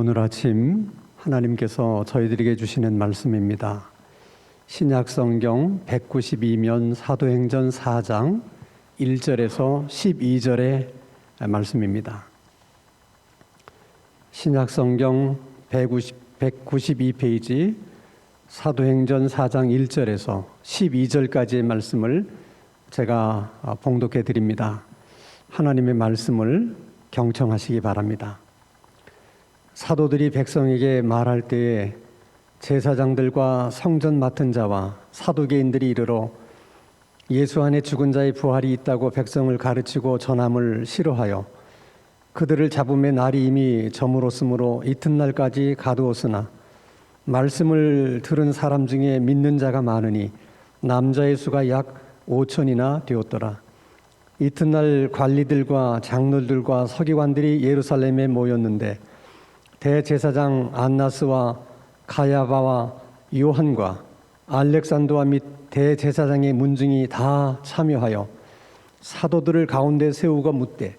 오늘 아침 하나님께서 저희들에게 주시는 말씀입니다. 신약성경 192면 사도행전 4장 1절에서 12절의 말씀입니다. 신약성경 192페이지 사도행전 4장 1절에서 12절까지의 말씀을 제가 봉독해 드립니다. 하나님의 말씀을 경청하시기 바랍니다. 사도들이 백성에게 말할 때에 제사장들과 성전 맡은 자와 사두개인들이 이르러 예수 안에 죽은 자의 부활이 있다고 백성을 가르치고 전함을 싫어하여 그들을 잡음의 날이 이미 저물었으므로 이튿날까지 가두었으나 말씀을 들은 사람 중에 믿는 자가 많으니 남자의 수가 약 5천이나 되었더라. 이튿날 관리들과 장로들과 서기관들이 예루살렘에 모였는데 대제사장 안나스와 가야바와 요한과 알렉산더와 및 대제사장의 문중이 다 참여하여 사도들을 가운데 세우고 묻되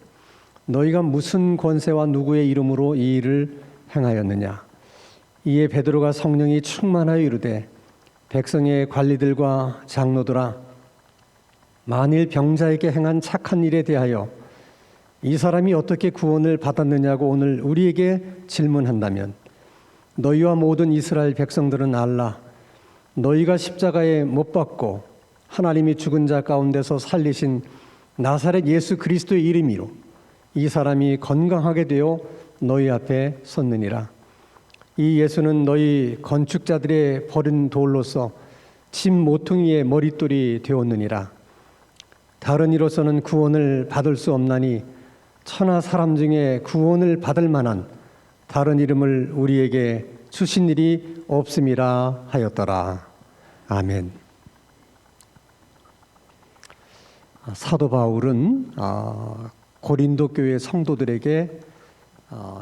너희가 무슨 권세와 누구의 이름으로 이 일을 행하였느냐. 이에 베드로가 성령이 충만하여 이르되 백성의 관리들과 장로들아, 만일 병자에게 행한 착한 일에 대하여 이 사람이 어떻게 구원을 받았느냐고 오늘 우리에게 질문한다면 너희와 모든 이스라엘 백성들은 알라. 너희가 십자가에 못 박고 하나님이 죽은 자 가운데서 살리신 나사렛 예수 그리스도의 이름으로 이 사람이 건강하게 되어 너희 앞에 섰느니라. 이 예수는 너희 건축자들의 버린 돌로서 집 모퉁이의 머릿돌이 되었느니라. 다른 이로서는 구원을 받을 수 없나니 천하 사람 중에 구원을 받을 만한 다른 이름을 우리에게 주신 일이 없음이라 하였더라. 아멘. 사도 바울은 고린도 교회 성도들에게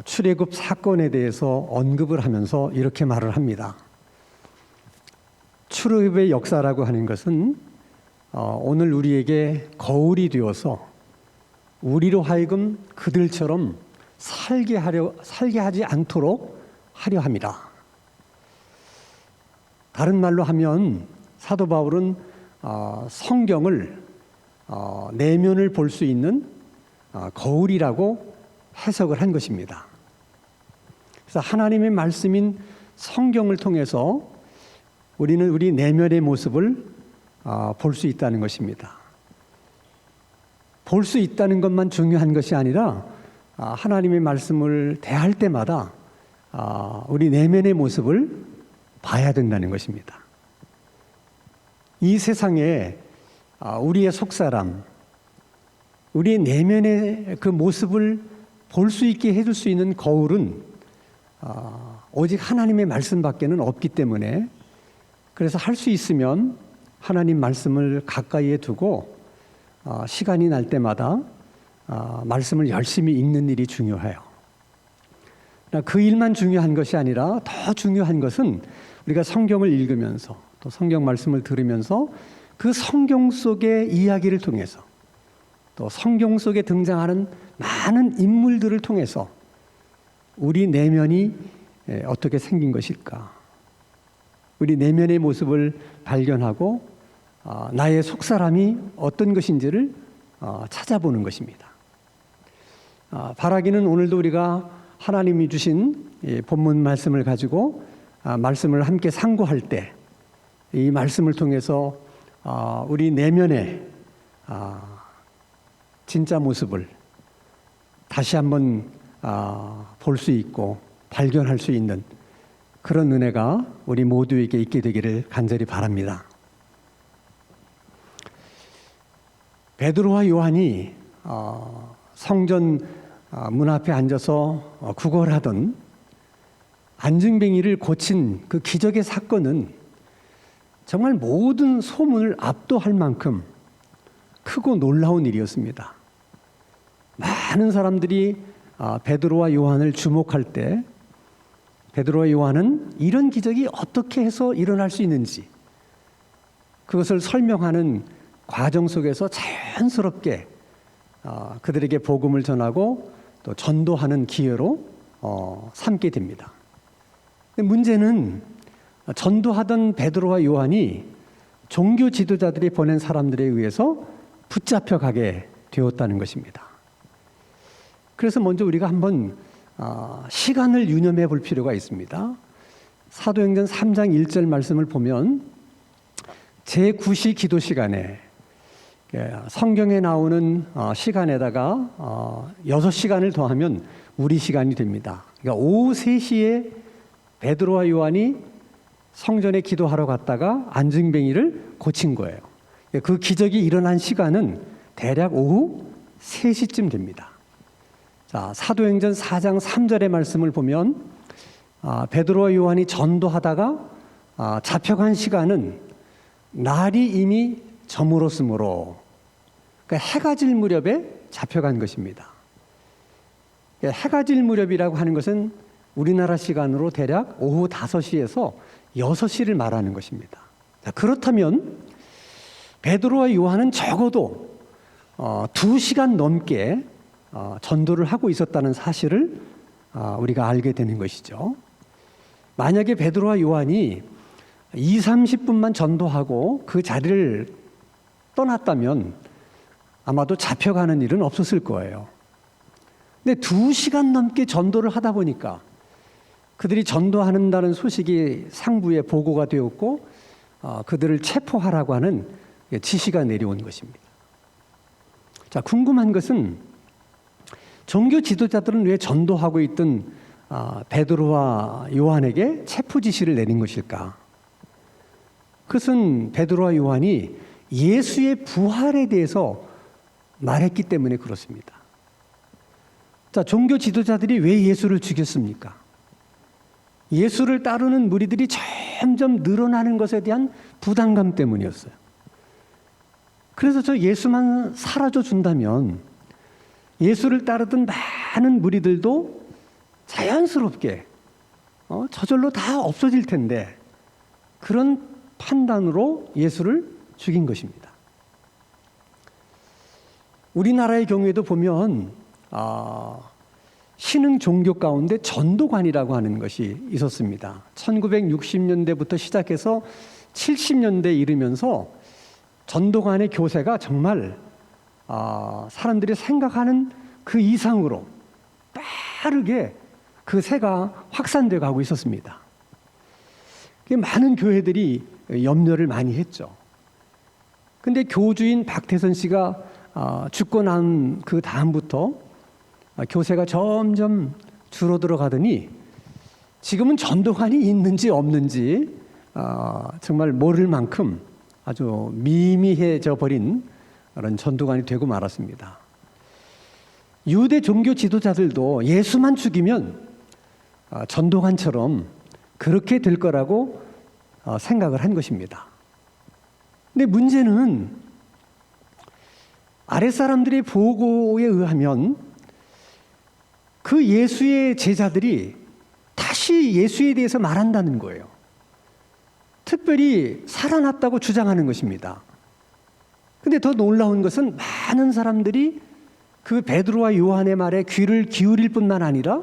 출애굽 사건에 대해서 언급을 하면서 이렇게 말을 합니다. 출애굽의 역사라고 하는 것은 오늘 우리에게 거울이 되어서 우리로 하여금 그들처럼 살게 하지 않도록 하려 합니다. 다른 말로 하면 사도 바울은 성경을 내면을 볼 수 있는 거울이라고 해석을 한 것입니다. 그래서 하나님의 말씀인 성경을 통해서 우리는 우리 내면의 모습을 볼 수 있다는 것입니다. 볼 수 있다는 것만 중요한 것이 아니라 하나님의 말씀을 대할 때마다 우리 내면의 모습을 봐야 된다는 것입니다. 이 세상에 우리의 속사람, 우리의 내면의 그 모습을 볼 수 있게 해줄 수 있는 거울은 오직 하나님의 말씀밖에는 없기 때문에, 그래서 할 수 있으면 하나님 말씀을 가까이에 두고 시간이 날 때마다 말씀을 열심히 읽는 일이 중요해요. 그 일만 중요한 것이 아니라 더 중요한 것은 우리가 성경을 읽으면서 또 성경 말씀을 들으면서 그 성경 속의 이야기를 통해서 또 성경 속에 등장하는 많은 인물들을 통해서 우리 내면이 어떻게 생긴 것일까, 우리 내면의 모습을 발견하고 나의 속사람이 어떤 것인지를 찾아보는 것입니다. 바라기는 오늘도 우리가 하나님이 주신 본문 말씀을 가지고 말씀을 함께 상고할 때 이 말씀을 통해서 우리 내면의 진짜 모습을 다시 한번 볼 수 있고 발견할 수 있는 그런 은혜가 우리 모두에게 있게 되기를 간절히 바랍니다. 베드로와 요한이 성전 문 앞에 앉아서 구걸하던 안증뱅이를 고친 그 기적의 사건은 정말 모든 소문을 압도할 만큼 크고 놀라운 일이었습니다. 많은 사람들이 베드로와 요한을 주목할 때 베드로와 요한은 이런 기적이 어떻게 해서 일어날 수 있는지 그것을 설명하는 과정 속에서 자연스럽게 그들에게 복음을 전하고 또 전도하는 기회로 삼게 됩니다. 문제는 전도하던 베드로와 요한이 종교 지도자들이 보낸 사람들에 의해서 붙잡혀가게 되었다는 것입니다. 그래서 먼저 우리가 한번 시간을 유념해 볼 필요가 있습니다. 사도행전 3장 1절 말씀을 보면 제9시 기도 시간에 성경에 나오는 시간에다가 6시간을 더하면 우리 시간이 됩니다. 그러니까 오후 3시에 베드로와 요한이 성전에 기도하러 갔다가 안증뱅이를 고친 거예요. 그 기적이 일어난 시간은 대략 오후 3시쯤 됩니다. 자, 사도행전 4장 3절의 말씀을 보면 베드로와 요한이 전도하다가 잡혀간 시간은 날이 이미 저물었으므로, 그러니까 해가 질 무렵에 잡혀간 것입니다. 해가 질 무렵이라고 하는 것은 우리나라 시간으로 대략 오후 5시에서 6시를 말하는 것입니다. 자, 그렇다면 베드로와 요한은 적어도 2시간 넘게 전도를 하고 있었다는 사실을 우리가 알게 되는 것이죠. 만약에 베드로와 요한이 20-30분만 전도하고 그 자리를 떠났다면 아마도 잡혀가는 일은 없었을 거예요. 근데 2시간 넘게 전도를 하다 보니까 그들이 전도한다는 소식이 상부에 보고가 되었고 그들을 체포하라고 하는 지시가 내려온 것입니다. 자, 궁금한 것은 종교 지도자들은 왜 전도하고 있던 베드로와 요한에게 체포 지시를 내린 것일까? 그것은 베드로와 요한이 예수의 부활에 대해서 말했기 때문에 그렇습니다. 자, 종교 지도자들이 왜 예수를 죽였습니까? 예수를 따르는 무리들이 점점 늘어나는 것에 대한 부담감 때문이었어요. 그래서 저 예수만 사라져 준다면 예수를 따르던 많은 무리들도 자연스럽게 저절로 다 없어질 텐데, 그런 판단으로 예수를 죽인 것입니다. 우리나라의 경우에도 보면 신흥 종교 가운데 전도관이라고 하는 것이 있었습니다. 1960년대부터 시작해서 70년대에 이르면서 전도관의 교세가 정말 사람들이 생각하는 그 이상으로 빠르게 그 세가 확산되어 가고 있었습니다. 많은 교회들이 염려를 많이 했죠. 근데 교주인 박태선 씨가 죽고 난 그 다음부터 교세가 점점 줄어들어 가더니 지금은 전도관이 있는지 없는지 정말 모를 만큼 아주 미미해져 버린 그런 전도관이 되고 말았습니다. 유대 종교 지도자들도 예수만 죽이면 전도관처럼 그렇게 될 거라고 생각을 한 것입니다. 근데 문제는 아랫사람들의 보고에 의하면 그 예수의 제자들이 다시 예수에 대해서 말한다는 거예요. 특별히 살아났다고 주장하는 것입니다. 근데 더 놀라운 것은 많은 사람들이 그 베드로와 요한의 말에 귀를 기울일 뿐만 아니라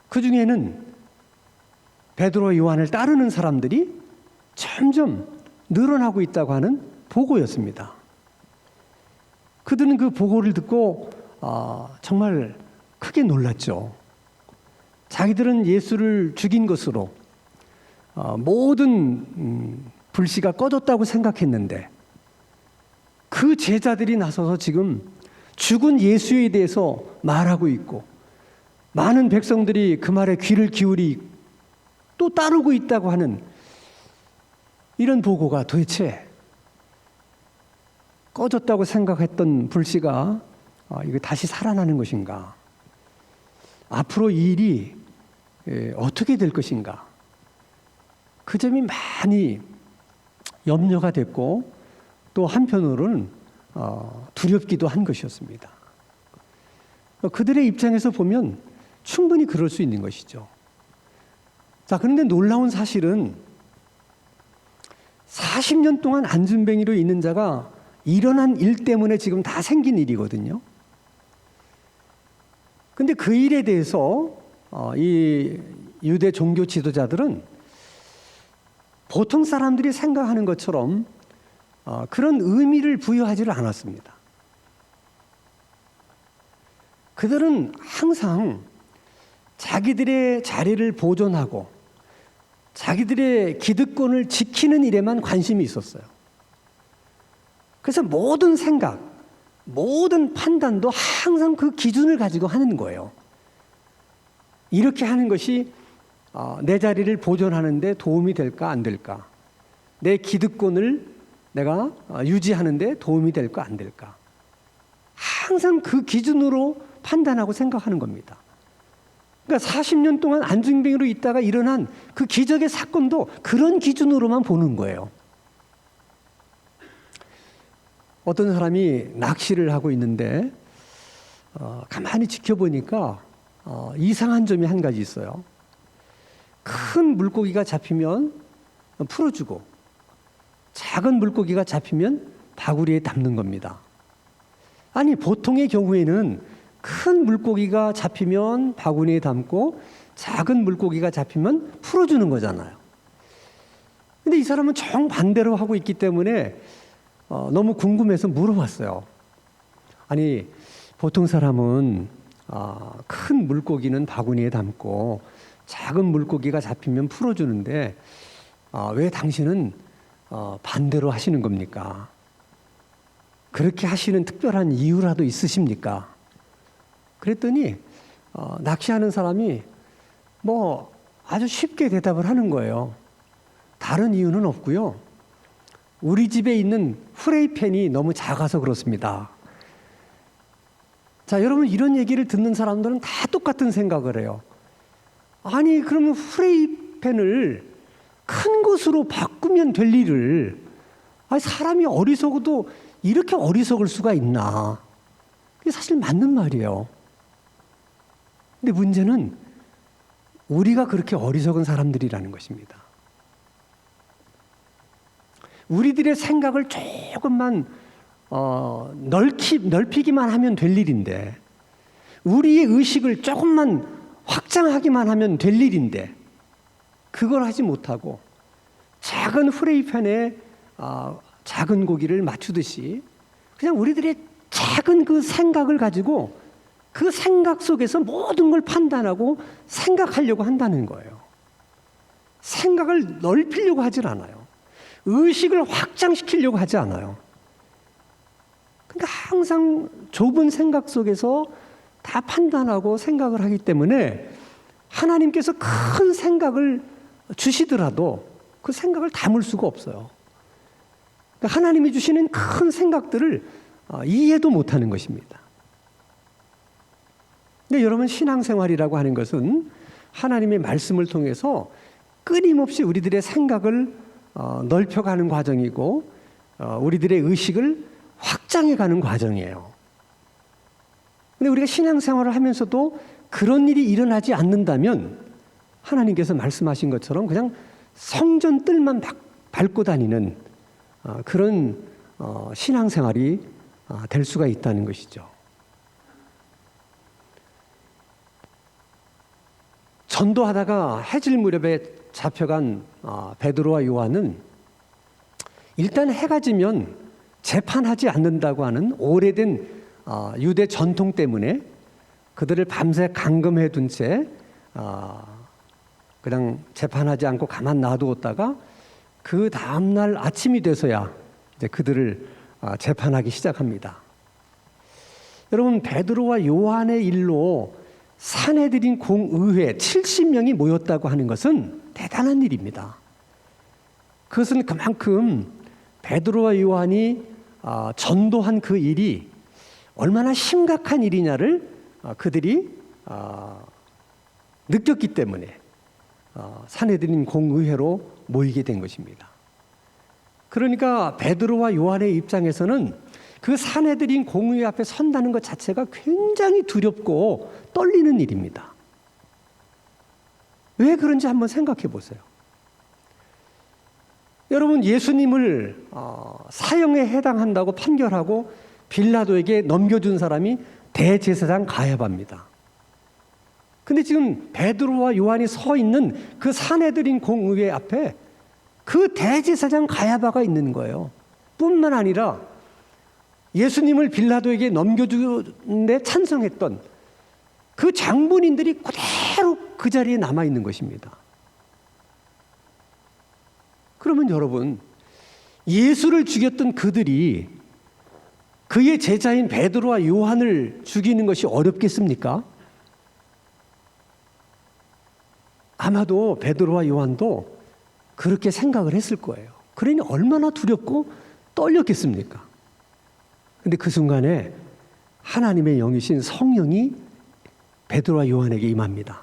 그 중에는 베드로와 요한을 따르는 사람들이 점점 늘어나고 있다고 하는 보고였습니다. 그들은 그 보고를 듣고 정말 크게 놀랐죠. 자기들은 예수를 죽인 것으로 모든 불씨가 꺼졌다고 생각했는데 그 제자들이 나서서 지금 죽은 예수에 대해서 말하고 있고 많은 백성들이 그 말에 귀를 기울이 또 따르고 있다고 하는 이런 보고가 도대체 꺼졌다고 생각했던 불씨가 이거 다시 살아나는 것인가? 앞으로 이 일이 어떻게 될 것인가? 그 점이 많이 염려가 됐고 또 한편으로는 두렵기도 한 것이었습니다. 그들의 입장에서 보면 충분히 그럴 수 있는 것이죠. 자, 그런데 놀라운 사실은 40년 동안 안진뱅이로 있는 자가 일어난 일 때문에 지금 다 생긴 일이거든요. 근데 그 일에 대해서 이 유대 종교 지도자들은 보통 사람들이 생각하는 것처럼 그런 의미를 부여하지를 않았습니다. 그들은 항상 자기들의 자리를 보존하고 자기들의 기득권을 지키는 일에만 관심이 있었어요. 그래서 모든 생각, 모든 판단도 항상 그 기준을 가지고 하는 거예요. 이렇게 하는 것이 내 자리를 보존하는 데 도움이 될까 안 될까? 내 기득권을 내가 유지하는 데 도움이 될까 안 될까? 항상 그 기준으로 판단하고 생각하는 겁니다. 그러니까 40년 동안 안중병으로 있다가 일어난 그 기적의 사건도 그런 기준으로만 보는 거예요. 어떤 사람이 낚시를 하고 있는데 가만히 지켜보니까 이상한 점이 한 가지 있어요. 큰 물고기가 잡히면 풀어주고 작은 물고기가 잡히면 바구니에 담는 겁니다. 아니, 보통의 경우에는 큰 물고기가 잡히면 바구니에 담고 작은 물고기가 잡히면 풀어주는 거잖아요. 근데 이 사람은 정반대로 하고 있기 때문에 너무 궁금해서 물어봤어요. 아니, 보통 사람은 큰 물고기는 바구니에 담고 작은 물고기가 잡히면 풀어주는데 왜 당신은 반대로 하시는 겁니까? 그렇게 하시는 특별한 이유라도 있으십니까? 그랬더니 낚시하는 사람이 아주 쉽게 대답을 하는 거예요. 다른 이유는 없고요. 우리 집에 있는 후레이팬이 너무 작아서 그렇습니다. 자, 여러분, 이런 얘기를 듣는 사람들은 다 똑같은 생각을 해요. 아니, 그러면 후레이팬을 큰 것으로 바꾸면 될 일을, 사람이 어리석어도 이렇게 어리석을 수가 있나? 그게 사실 맞는 말이에요. 근데 문제는 우리가 그렇게 어리석은 사람들이라는 것입니다. 우리들의 생각을 조금만 넓히기만 하면 될 일인데, 우리의 의식을 조금만 확장하기만 하면 될 일인데, 그걸 하지 못하고 작은 후레이팬에 작은 고기를 맞추듯이 그냥 우리들의 작은 그 생각을 가지고 그 생각 속에서 모든 걸 판단하고 생각하려고 한다는 거예요. 생각을 넓히려고 하질 않아요. 의식을 확장시키려고 하지 않아요. 그러니까 항상 좁은 생각 속에서 다 판단하고 생각을 하기 때문에 하나님께서 큰 생각을 주시더라도 그 생각을 담을 수가 없어요. 그러니까 하나님이 주시는 큰 생각들을 이해도 못하는 것입니다. 근데 여러분, 신앙생활이라고 하는 것은 하나님의 말씀을 통해서 끊임없이 우리들의 생각을 넓혀가는 과정이고 우리들의 의식을 확장해가는 과정이에요. 근데 우리가 신앙생활을 하면서도 그런 일이 일어나지 않는다면 하나님께서 말씀하신 것처럼 그냥 성전 뜰만 밟고 다니는 그런 신앙생활이 될 수가 있다는 것이죠. 전도하다가 해질 무렵에 잡혀간 베드로와 요한은 일단 해가 지면 재판하지 않는다고 하는 오래된 유대 전통 때문에 그들을 밤새 감금해 둔 채 그냥 재판하지 않고 가만 놔두었다가 그 다음날 아침이 돼서야 이제 그들을 재판하기 시작합니다. 여러분, 베드로와 요한의 일로 산헤드린 공의회 70명이 모였다고 하는 것은 대단한 일입니다. 그것은 그만큼 베드로와 요한이 전도한 그 일이 얼마나 심각한 일이냐를 그들이 느꼈기 때문에 산헤드린 공의회로 모이게 된 것입니다. 그러니까 베드로와 요한의 입장에서는 그 산헤드린 공의회 앞에 선다는 것 자체가 굉장히 두렵고 떨리는 일입니다. 왜 그런지 한번 생각해 보세요. 여러분, 예수님을 사형에 해당한다고 판결하고 빌라도에게 넘겨준 사람이 대제사장 가야바입니다. 근데 지금 베드로와 요한이 서 있는 그 사내들인 공의회 앞에 그 대제사장 가야바가 있는 거예요. 뿐만 아니라 예수님을 빌라도에게 넘겨주는데 찬성했던 그 장본인들이 그대로 그 자리에 남아 있는 것입니다. 그러면 여러분, 예수를 죽였던 그들이 그의 제자인 베드로와 요한을 죽이는 것이 어렵겠습니까? 아마도 베드로와 요한도 그렇게 생각을 했을 거예요. 그러니 얼마나 두렵고 떨렸겠습니까? 근데 그 순간에 하나님의 영이신 성령이 베드로와 요한에게 임합니다.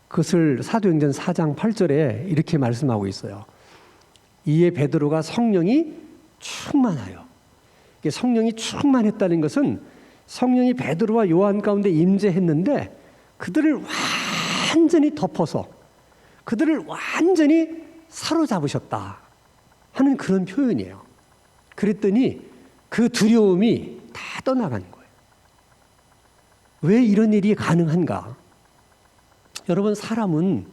그것을 사도행전 4장 8절에 이렇게 말씀하고 있어요. 이에 베드로가 성령이 충만하여. 성령이 충만했다는 것은 성령이 베드로와 요한 가운데 임재했는데 그들을 완전히 덮어서 그들을 완전히 사로잡으셨다 하는 그런 표현이에요. 그랬더니 그 두려움이 다 떠나가는 거예요. 왜 이런 일이 가능한가? 여러분, 사람은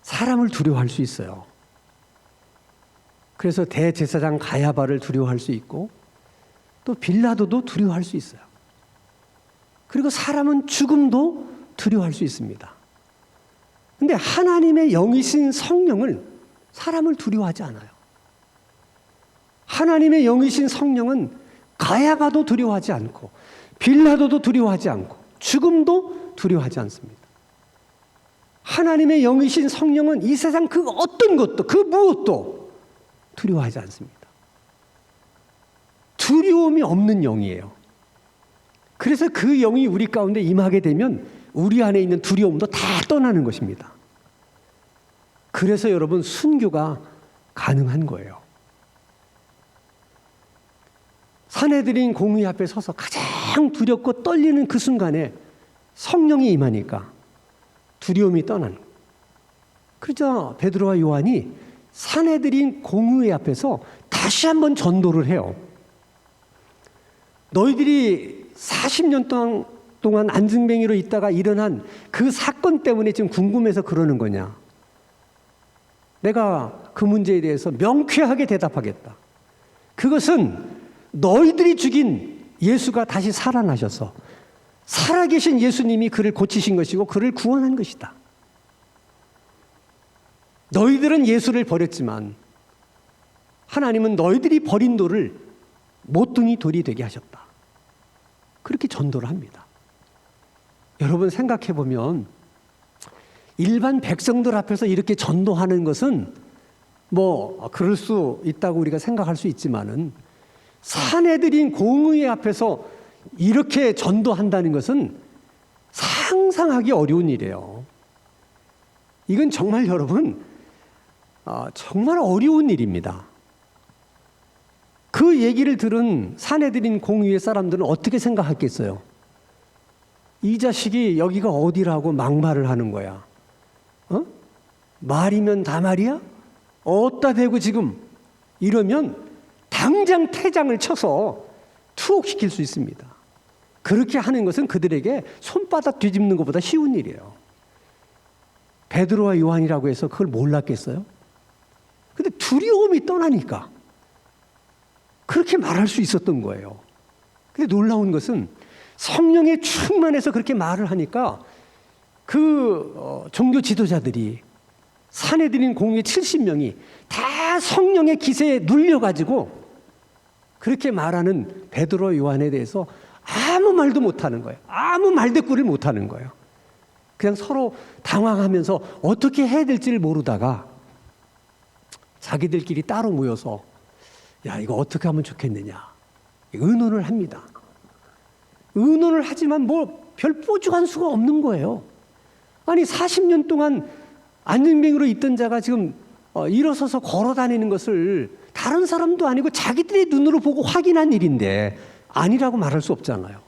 사람을 두려워할 수 있어요. 그래서 대제사장 가야바를 두려워할 수 있고 또 빌라도도 두려워할 수 있어요. 그리고 사람은 죽음도 두려워할 수 있습니다. 근데 하나님의 영이신 성령은 사람을 두려워하지 않아요. 하나님의 영이신 성령은 가야바도 두려워하지 않고 빌라도도 두려워하지 않고 죽음도 두려워하지 않습니다. 하나님의 영이신 성령은 이 세상 그 어떤 것도 그 무엇도 두려워하지 않습니다. 두려움이 없는 영이에요. 그래서 그 영이 우리 가운데 임하게 되면 우리 안에 있는 두려움도 다 떠나는 것입니다. 그래서 여러분, 순교가 가능한 거예요. 사내들인 공의 앞에 서서 가장 두렵고 떨리는 그 순간에 성령이 임하니까 두려움이 떠나는 거예요. 그러자 베드로와 요한이 사내들인 공의 앞에서 다시 한번 전도를 해요. 너희들이 40년 동안 안증뱅이로 있다가 일어난 그 사건 때문에 지금 궁금해서 그러는 거냐? 내가 그 문제에 대해서 명쾌하게 대답하겠다. 그것은 너희들이 죽인 예수가 다시 살아나셔서 살아계신 예수님이 그를 고치신 것이고 그를 구원한 것이다. 너희들은 예수를 버렸지만 하나님은 너희들이 버린 돌을 모퉁이 돌이 되게 하셨다. 그렇게 전도를 합니다. 여러분, 생각해 보면 일반 백성들 앞에서 이렇게 전도하는 것은 그럴 수 있다고 우리가 생각할 수 있지만은 사내들인 공의 앞에서 이렇게 전도한다는 것은 상상하기 어려운 일이에요. 이건 정말 여러분, 정말 어려운 일입니다. 그 얘기를 들은 사내들인 공의의 사람들은 어떻게 생각했겠어요? 이 자식이 여기가 어디라고 막말을 하는 거야. 말이면 다 말이야? 어디다 대고 지금 이러면 당장 태장을 쳐서 투옥시킬 수 있습니다. 그렇게 하는 것은 그들에게 손바닥 뒤집는 것보다 쉬운 일이에요. 베드로와 요한이라고 해서 그걸 몰랐겠어요? 근데 두려움이 떠나니까 그렇게 말할 수 있었던 거예요. 근데 놀라운 것은 성령에 충만해서 그렇게 말을 하니까 그 종교 지도자들이 사내들인 공의 70명이 다 성령의 기세에 눌려가지고 그렇게 말하는 베드로 요한에 대해서 아무 말도 못하는 거예요. 아무 말대꾸를 못하는 거예요. 그냥 서로 당황하면서 어떻게 해야 될지를 모르다가 자기들끼리 따로 모여서 야, 이거 어떻게 하면 좋겠느냐 의논을 합니다. 의논을 하지만 별 뾰족한 수가 없는 거예요. 아니 40년 동안 안증뱅이로 있던 자가 지금 일어서서 걸어 다니는 것을 다른 사람도 아니고 자기들의 눈으로 보고 확인한 일인데 아니라고 말할 수 없잖아요.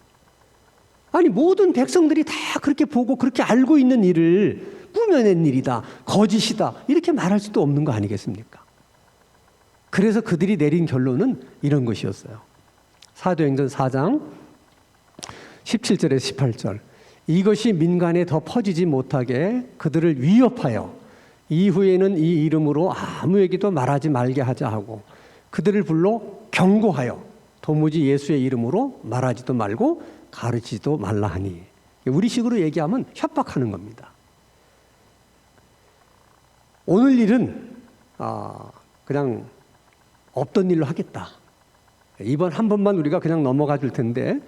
아니 모든 백성들이 다 그렇게 보고 그렇게 알고 있는 일을 꾸며낸 일이다, 거짓이다 이렇게 말할 수도 없는 거 아니겠습니까? 그래서 그들이 내린 결론은 이런 것이었어요. 사도행전 4장 17절에서 18절. 이것이 민간에 더 퍼지지 못하게 그들을 위협하여 이후에는 이 이름으로 아무에게도 말하지 말게 하자 하고 그들을 불러 경고하여 도무지 예수의 이름으로 말하지도 말고 가르치지도 말라 하니, 우리식으로 얘기하면 협박하는 겁니다. 오늘 일은 그냥 없던 일로 하겠다. 이번 한 번만 우리가 그냥 넘어가 줄 텐데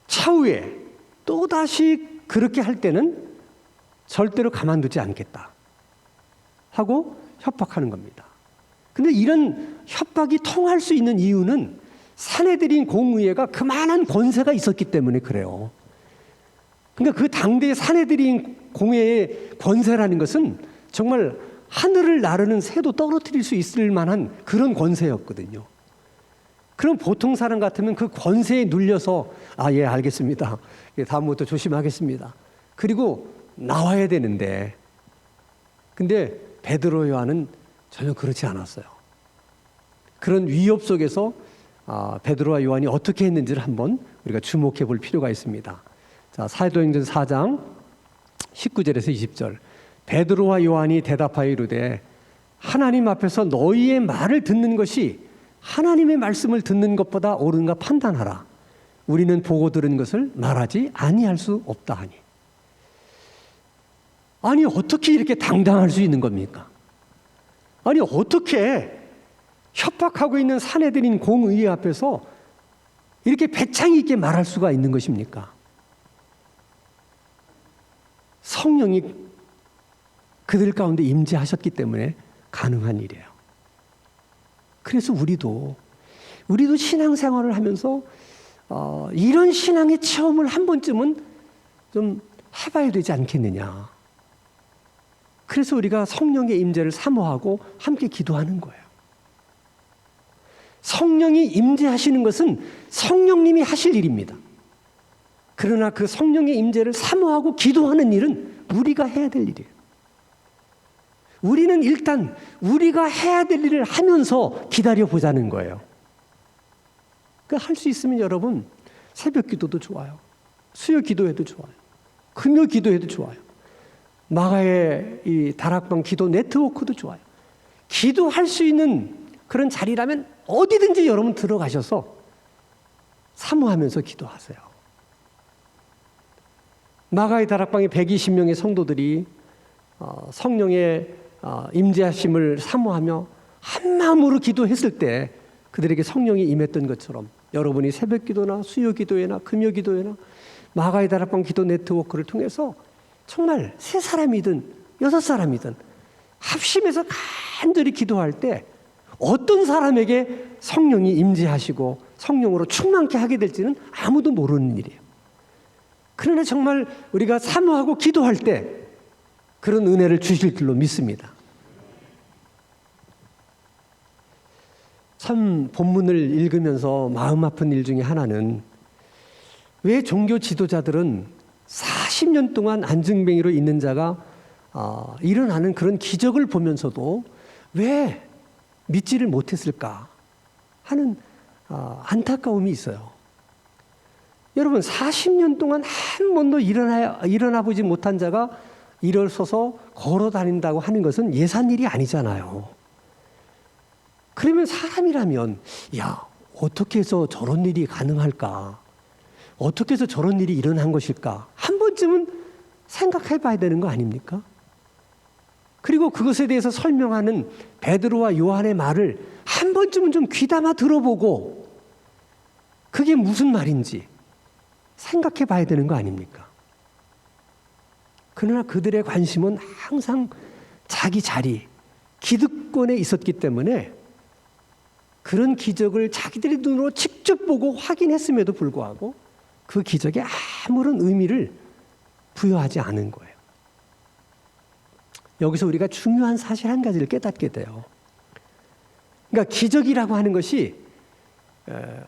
차후에 또다시 그렇게 할 때는 절대로 가만두지 않겠다 하고 협박하는 겁니다. 근데 이런 협박이 통할 수 있는 이유는 사내들인 공의회가 그만한 권세가 있었기 때문에 그래요. 그러니까 그 당대의 사내들인 공회의 권세라는 것은 정말 하늘을 나르는 새도 떨어뜨릴 수 있을 만한 그런 권세였거든요. 그럼 보통 사람 같으면 그 권세에 눌려서 예, 알겠습니다. 다음부터 조심하겠습니다. 그리고 나와야 되는데, 근데 베드로 요한은 전혀 그렇지 않았어요. 그런 위협 속에서 베드로와 요한이 어떻게 했는지를 한번 우리가 주목해 볼 필요가 있습니다. 자, 사도행전 4장 19절에서 20절. 베드로와 요한이 대답하여 이르되 하나님 앞에서 너희의 말을 듣는 것이 하나님의 말씀을 듣는 것보다 옳은가 판단하라. 우리는 보고 들은 것을 말하지 아니할 수 없다 하니. 아니, 어떻게 이렇게 당당할 수 있는 겁니까? 아니, 어떻게 협박하고 있는 사내들인 공의회 앞에서 이렇게 배짱 있게 말할 수가 있는 것입니까? 성령이 그들 가운데 임재하셨기 때문에 가능한 일이에요. 그래서 우리도 신앙생활을 하면서 이런 신앙의 체험을 한 번쯤은 좀 해봐야 되지 않겠느냐. 그래서 우리가 성령의 임재를 사모하고 함께 기도하는 거예요. 성령이 임재하시는 것은 성령님이 하실 일입니다. 그러나 그 성령의 임재를 사모하고 기도하는 일은 우리가 해야 될 일이에요. 우리는 일단 우리가 해야 될 일을 하면서 기다려보자는 거예요. 그러니까 할 수 있으면 여러분 새벽 기도도 좋아요. 수요 기도해도 좋아요. 금요 기도해도 좋아요. 마가의 이 다락방 기도 네트워크도 좋아요. 기도할 수 있는 그런 자리라면 어디든지 여러분 들어가셔서 사모하면서 기도하세요. 마가의 다락방에 120명의 성도들이 성령의 임재하심을 사모하며 한 마음으로 기도했을 때 그들에게 성령이 임했던 것처럼 여러분이 새벽 기도나 수요 기도회나 금요 기도회나 마가의 다락방 기도 네트워크를 통해서 정말 3사람이든 6사람이든 합심해서 간절히 기도할 때 어떤 사람에게 성령이 임재하시고 성령으로 충만케 하게 될지는 아무도 모르는 일이에요. 그러나 정말 우리가 사모하고 기도할 때 그런 은혜를 주실 줄로 믿습니다. 참 본문을 읽으면서 마음 아픈 일 중에 하나는 왜 종교 지도자들은 40년 동안 안증뱅이로 있는 자가 일어나는 그런 기적을 보면서도 왜 믿지를 못했을까 하는 안타까움이 있어요. 여러분 40년 동안 한 번도 일어나 보지 못한 자가 일어서서 걸어 다닌다고 하는 것은 예산일이 아니잖아요. 그러면 사람이라면 어떻게 해서 저런 일이 가능할까? 어떻게 해서 저런 일이 일어난 것일까? 한 번쯤은 생각해 봐야 되는 거 아닙니까? 그리고 그것에 대해서 설명하는 베드로와 요한의 말을 한 번쯤은 좀 귀담아 들어보고 그게 무슨 말인지 생각해 봐야 되는 거 아닙니까? 그러나 그들의 관심은 항상 자기 자리, 기득권에 있었기 때문에 그런 기적을 자기들의 눈으로 직접 보고 확인했음에도 불구하고 그 기적에 아무런 의미를 부여하지 않은 거예요. 여기서 우리가 중요한 사실 한 가지를 깨닫게 돼요. 그러니까 기적이라고 하는 것이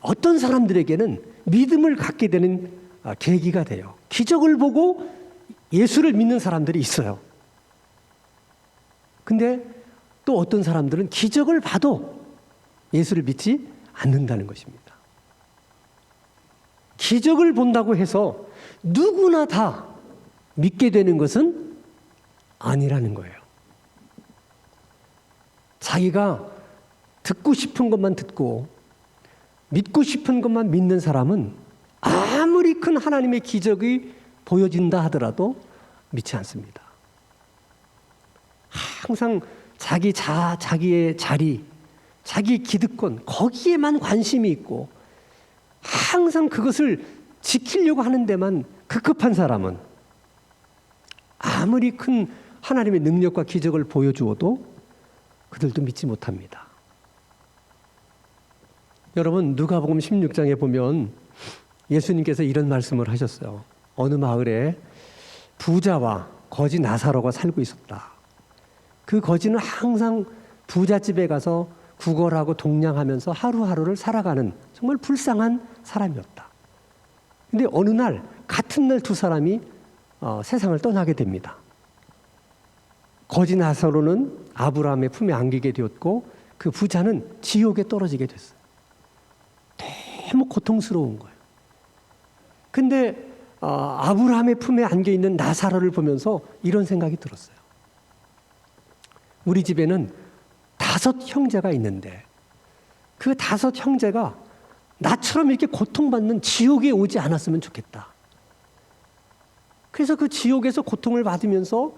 어떤 사람들에게는 믿음을 갖게 되는 계기가 돼요. 기적을 보고 예수를 믿는 사람들이 있어요. 근데 또 어떤 사람들은 기적을 봐도 예수를 믿지 않는다는 것입니다. 기적을 본다고 해서 누구나 다 믿게 되는 것은 아니라는 거예요. 자기가 듣고 싶은 것만 듣고 믿고 싶은 것만 믿는 사람은 아무리 큰 하나님의 기적이 보여진다 하더라도 믿지 않습니다. 항상 자기의 자리, 자기 기득권, 거기에만 관심이 있고 항상 그것을 지키려고 하는 데만 급급한 사람은 아무리 큰 하나님의 능력과 기적을 보여주어도 그들도 믿지 못합니다. 여러분, 누가복음 16장에 보면 예수님께서 이런 말씀을 하셨어요. 어느 마을에 부자와 거지 나사로가 살고 있었다. 그 거지는 항상 부잣집에 가서 구걸하고 동냥하면서 하루하루를 살아가는 정말 불쌍한 사람이었다. 근데 어느 날 같은 날 두 사람이 세상을 떠나게 됩니다. 거지 나사로는 아브라함의 품에 안기게 되었고 그 부자는 지옥에 떨어지게 됐어요. 너무 고통스러운 거예요. 근데 아브라함의 품에 안겨 있는 나사로를 보면서 이런 생각이 들었어요. 우리 집에는 5 형제가 있는데 그 5 형제가 나처럼 이렇게 고통받는 지옥에 오지 않았으면 좋겠다. 그래서 그 지옥에서 고통을 받으면서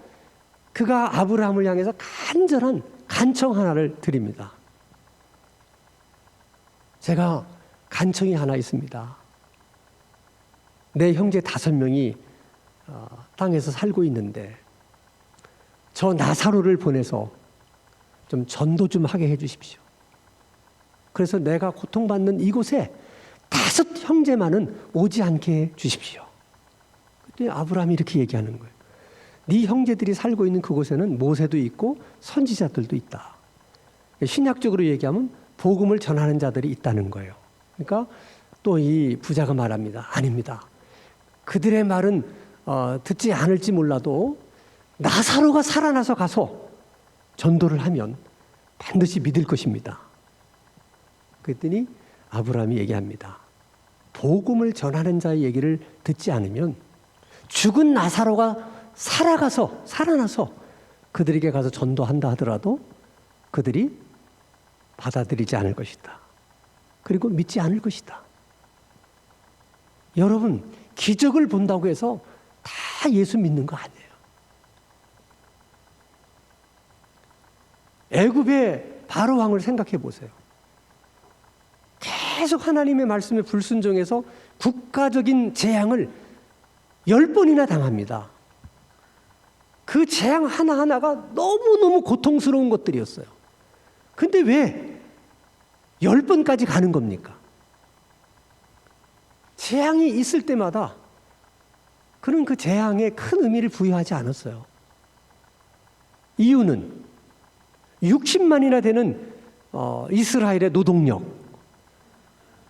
그가 아브라함을 향해서 간절한 간청 하나를 드립니다. 제가 간청이 하나 있습니다. 내 형제 5명이 땅에서 살고 있는데 저 나사로를 보내서 좀 전도 좀 하게 해 주십시오. 그래서 내가 고통받는 이곳에 5 형제만은 오지 않게 해 주십시오. 그때 아브라함이 이렇게 얘기하는 거예요. 네 형제들이 살고 있는 그곳에는 모세도 있고 선지자들도 있다. 신약적으로 얘기하면 복음을 전하는 자들이 있다는 거예요. 그러니까 또 이 부자가 말합니다. 아닙니다. 그들의 말은 듣지 않을지 몰라도 나사로가 살아나서 가서 전도를 하면 반드시 믿을 것입니다. 그랬더니 아브라함이 얘기합니다. 복음을 전하는 자의 얘기를 듣지 않으면 죽은 나사로가 살아나서 그들에게 가서 전도한다 하더라도 그들이 받아들이지 않을 것이다. 그리고 믿지 않을 것이다. 여러분, 기적을 본다고 해서 다 예수 믿는 거 아니에요. 애굽의 바로 왕을 생각해 보세요. 계속 하나님의 말씀에 불순종해서 국가적인 재앙을 10번이나 당합니다. 그 재앙 하나하나가 너무너무 고통스러운 것들이었어요. 근데 왜 10번까지 가는 겁니까? 재앙이 있을 때마다 그는 그 재앙에 큰 의미를 부여하지 않았어요. 이유는 60만이나 되는 이스라엘의 노동력,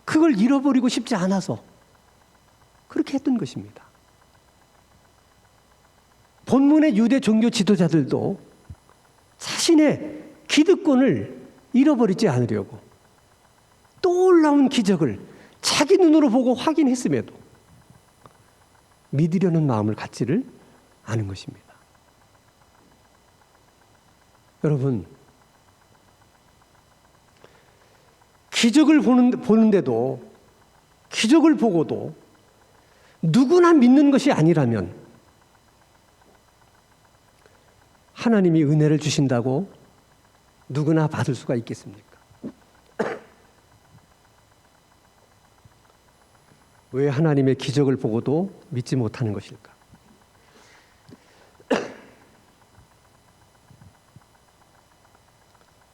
그걸 잃어버리고 싶지 않아서 그렇게 했던 것입니다. 본문의 유대 종교 지도자들도 자신의 기득권을 잃어버리지 않으려고 떠올라온 기적을 자기 눈으로 보고 확인했음에도 믿으려는 마음을 갖지를 않은 것입니다. 여러분, 기적을 보는데도, 기적을 보고도 누구나 믿는 것이 아니라면 하나님이 은혜를 주신다고 누구나 받을 수가 있겠습니까? 왜 하나님의 기적을 보고도 믿지 못하는 것일까?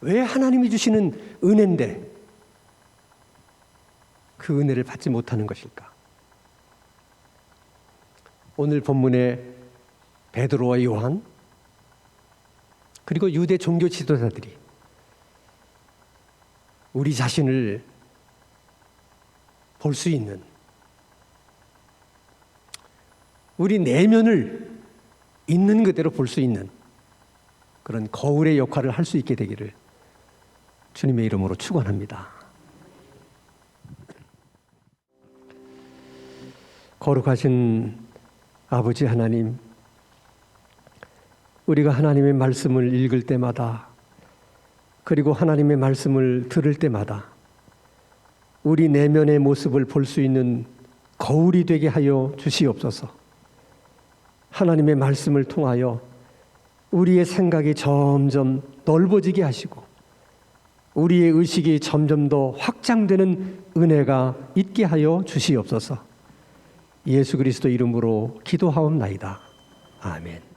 왜 하나님이 주시는 은혜인데 그 은혜를 받지 못하는 것일까? 오늘 본문의 베드로와 요한 그리고 유대 종교 지도자들이 우리 자신을 볼 수 있는, 우리 내면을 있는 그대로 볼 수 있는 그런 거울의 역할을 할 수 있게 되기를 주님의 이름으로 축원합니다. 거룩하신 아버지 하나님, 우리가 하나님의 말씀을 읽을 때마다 그리고 하나님의 말씀을 들을 때마다 우리 내면의 모습을 볼 수 있는 거울이 되게 하여 주시옵소서. 하나님의 말씀을 통하여 우리의 생각이 점점 넓어지게 하시고 우리의 의식이 점점 더 확장되는 은혜가 있게 하여 주시옵소서. 예수 그리스도 이름으로 기도하옵나이다. 아멘.